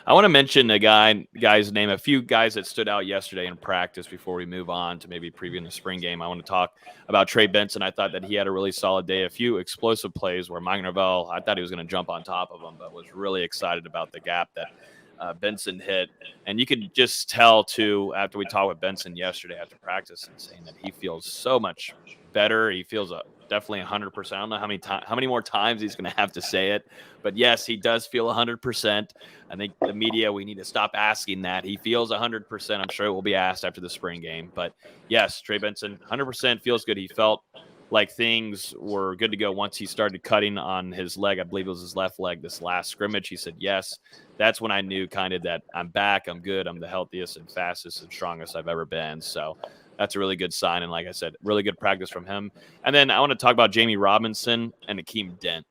I want to mention guy's name, a few guys that stood out yesterday in practice before we move on to maybe previewing the spring game. I want to talk about Trey Benson. I thought that he had a really solid day, a few explosive plays where Mike Norvell, I thought he was going to jump on top of him, but was really excited about the gap that Benson hit. And you could just tell, too, after we talked with Benson yesterday after practice and saying that he feels so much better. He feels definitely 100%. I don't know how many more times he's going to have to say it, but yes, he does feel 100%. I think the media, we need to stop asking that. He feels 100%. I'm sure it will be asked after the spring game, but yes, Trey Benson 100% feels good. He felt like things were good to go once he started cutting on his leg. I believe it was his left leg, this last scrimmage. He said, yes, that's when I knew kind of that I'm back, I'm good, I'm the healthiest and fastest and strongest I've ever been. So that's a really good sign. And like I said, really good practice from him. And then I want to talk about Jamie Robinson and Akeem Dent.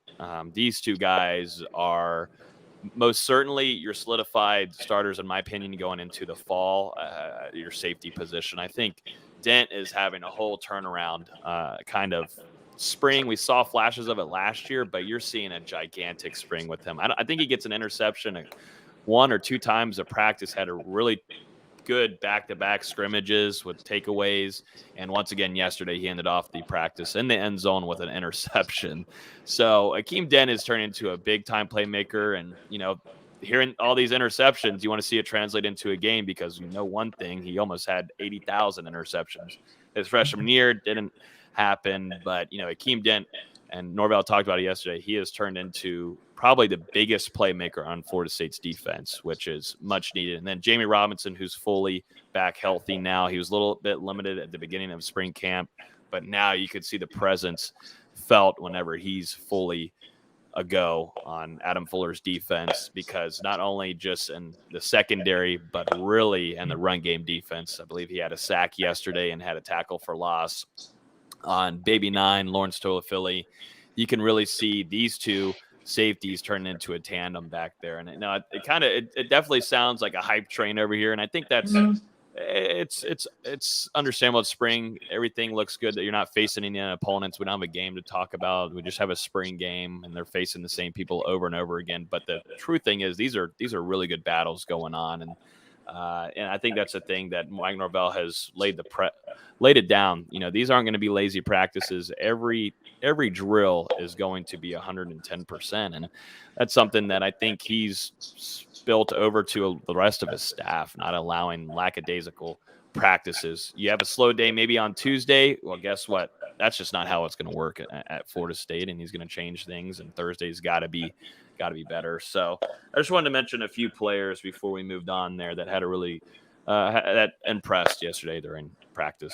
These two guys are most certainly your solidified starters, in my opinion, going into the fall, your safety position. I think Dent is having a whole turnaround kind of spring. We saw flashes of it last year, but you're seeing a gigantic spring with him. I think he gets an interception one or two times a practice, had a really good back-to-back scrimmages with takeaways. And once again, yesterday, he ended off the practice in the end zone with an interception. So Akeem Dent is turning into a big-time playmaker. And, hearing all these interceptions, you want to see it translate into a game because one thing, he almost had 80,000 interceptions. His freshman year didn't happen, but, Akeem Dent, and Norvell talked about it yesterday, he has turned into probably the biggest playmaker on Florida State's defense, which is much needed. And then Jamie Robinson, who's fully back healthy now. He was a little bit limited at the beginning of spring camp, but now you could see the presence felt whenever he's fully a go on Adam Fuller's defense, because not only just in the secondary, but really in the run game defense. I believe he had a sack yesterday and had a tackle for loss on Baby 9, Lawrence Toafili. You can really see these two safeties turning into a tandem back there. And it definitely sounds like a hype train over here. And I think that's it's understandable. It's spring. Everything looks good that you're not facing any opponents. We don't have a game to talk about. We just have a spring game and they're facing the same people over and over again. But the true thing is these are really good battles going on. And I think that's a thing that Mike Norvell has laid it down. These aren't going to be lazy practices. Every drill is going to be 110%. And that's something that I think he's built over to the rest of his staff, not allowing lackadaisical practices. You have a slow day maybe on Tuesday. Well, guess what? That's just not how it's going to work at Florida State, and he's going to change things, and Thursday's got to be better. So I just wanted to mention a few players before we moved on there that had a really that impressed yesterday during practice.